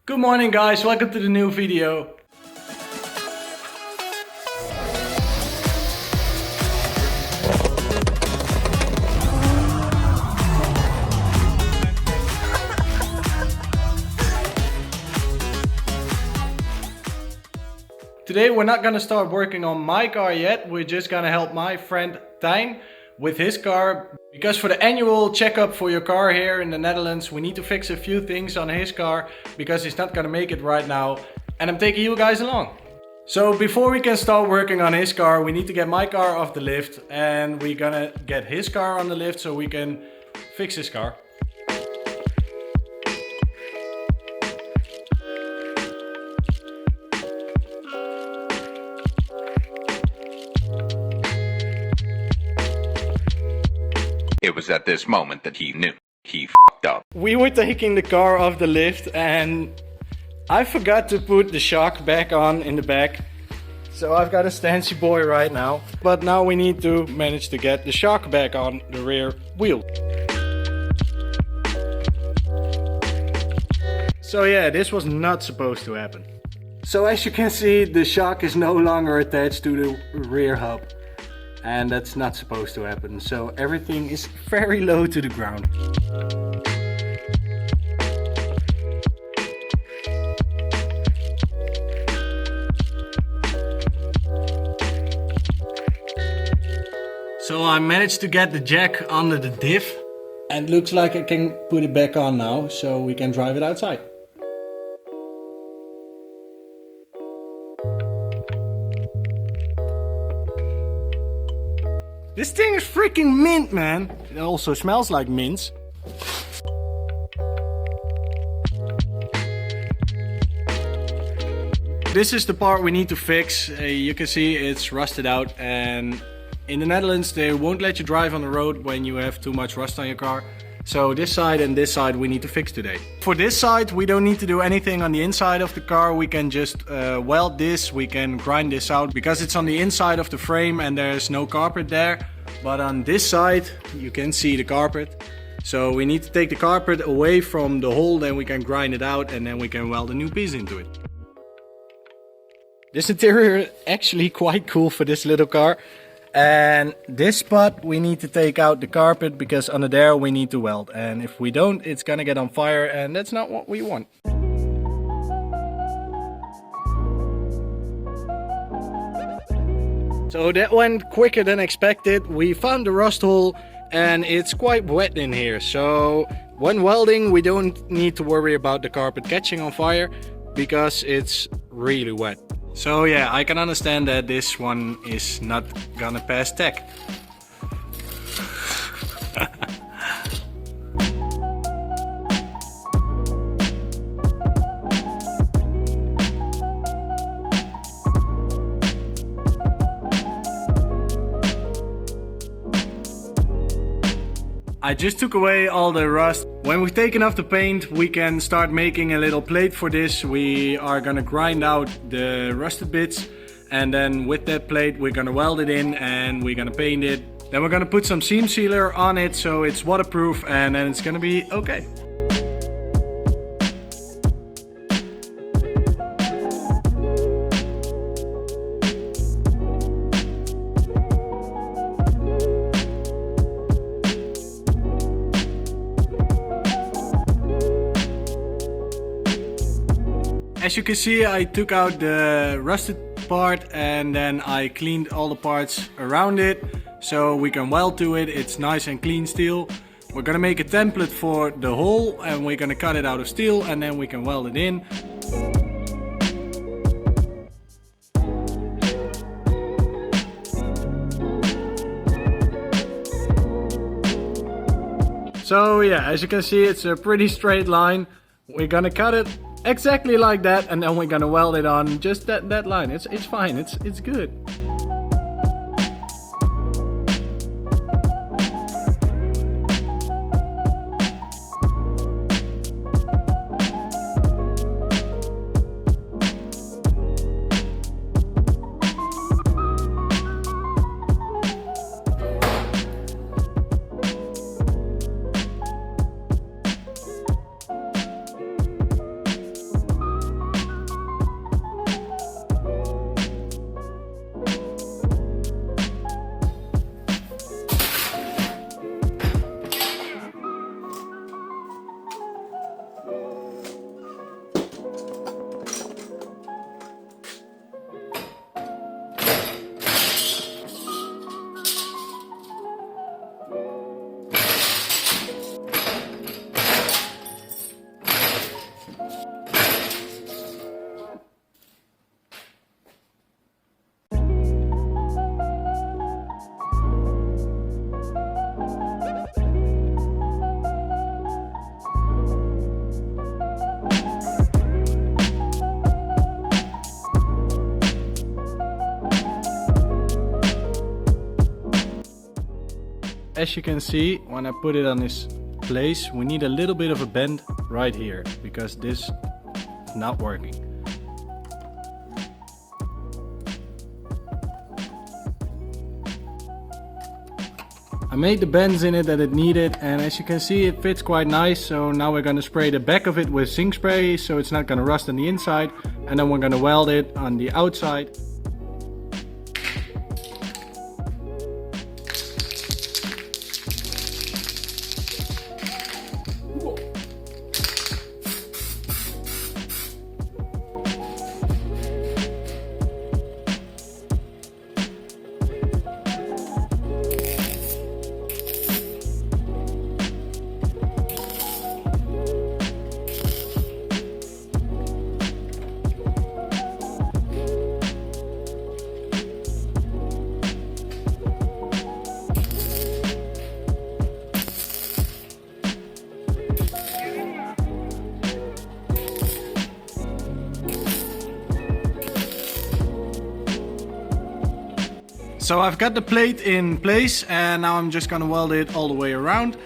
Good morning guys, welcome to the new video. Today we're not gonna start working on my car yet, we're just gonna help my friend Tijn with his car. Because for the annual checkup for your car here in the Netherlands, we need to fix a few things on his car because he's not gonna make it right now. And I'm taking you guys along. So before we can start working on his car, we need to get my car off the lift and we're gonna get his car on the lift so we can fix his car. It was at this moment that he knew. He f***ed up. We were taking the car off the lift and I forgot to put the shock back on in the back. So I've got a stancy boy right now. But now we need to manage to get the shock back on the rear wheel. So yeah, this was not supposed to happen. So as you can see, the shock is no longer attached to the rear hub. And that's not supposed to happen. So everything is very low to the ground. So I managed to get the jack under the diff. And looks like I can put it back on now, so we can drive it outside. This thing is freaking mint, man. It also smells like mints. This is the part we need to fix. You can see it's rusted out, and in the Netherlands they won't let you drive on the road when you have too much rust on your car. So this side and this side we need to fix today. For this side we don't need to do anything on the inside of the car. We can just weld this, we can grind this out because it's on the inside of the frame and there's no carpet there. But on this side you can see the carpet. So we need to take the carpet away from the hole, then we can grind it out and then we can weld a new piece into it. This interior is actually quite cool for this little car. And this spot we need to take out the carpet because under there we need to weld, and if we don't it's gonna get on fire and that's not what we want. So that went quicker than expected. We found the rust hole and it's quite wet in here, so when welding we don't need to worry about the carpet catching on fire because it's really wet. So yeah, I can understand that this one is not gonna pass tech. I just took away all the rust. When we've taken off the paint, we can start making a little plate for this. We are gonna grind out the rusted bits, and then with that plate we're gonna weld it in and we're gonna paint it. Then we're gonna put some seam sealer on it so it's waterproof, and then it's gonna be okay. As you can see, I took out the rusted part and then I cleaned all the parts around it so we can weld to it. It's nice and clean steel. We're gonna make a template for the hole and we're gonna cut it out of steel and then we can weld it in. So yeah, as you can see, it's a pretty straight line. We're gonna cut it exactly like that and then we're gonna weld it on just that line. It's fine, it's good. as you can see, when I put it on this place, we need a little bit of a bend right here because this is not working. I made the bends in it that it needed, and as you can see it fits quite nice. So now we're going to spray the back of it with zinc spray so it's not going to rust on the inside, and then we're going to weld it on the outside. So I've got the plate in place and now I'm just gonna weld it all the way around.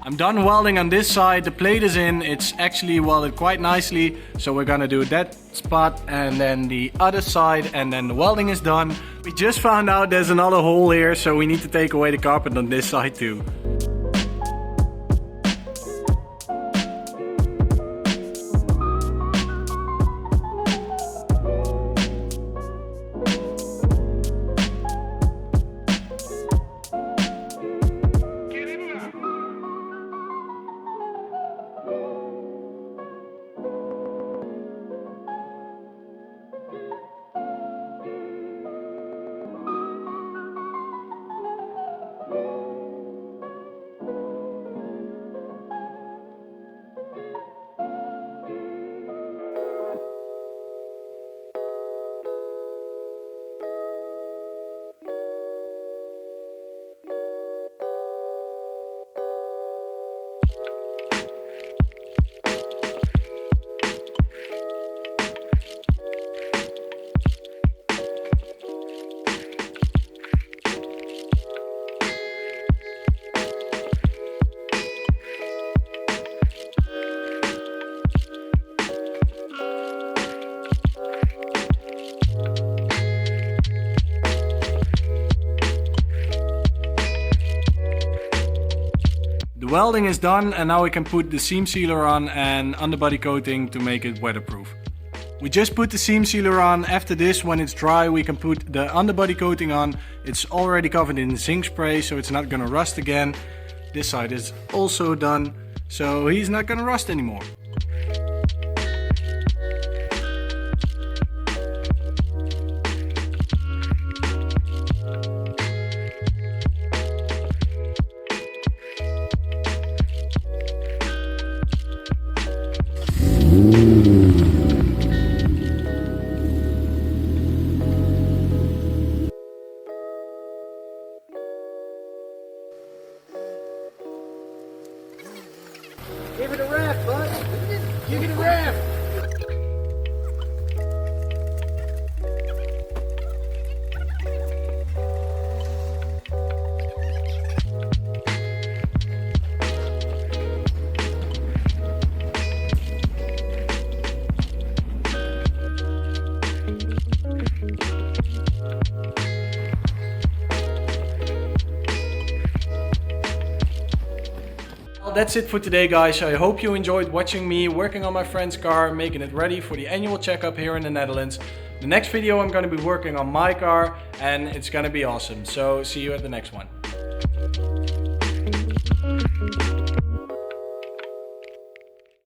I'm done welding on this side, the plate is in, it's actually welded quite nicely. So we're gonna do that spot and then the other side and then the welding is done. We just found out there's another hole here, so we need to take away the carpet on this side too. The welding is done and now we can put the seam sealer on and underbody coating to make it weatherproof. We just put the seam sealer on. After this, when it's dry, we can put the underbody coating on. It's already covered in zinc spray, so it's not gonna rust again. This side is also done, so he's not gonna rust anymore. Give it a rev, bud. Give it a rev. That's it for today, guys. I hope you enjoyed watching me working on my friend's car, making it ready for the annual checkup here in the Netherlands. The next video I'm going to be working on my car and it's going to be awesome. So see you at the next one.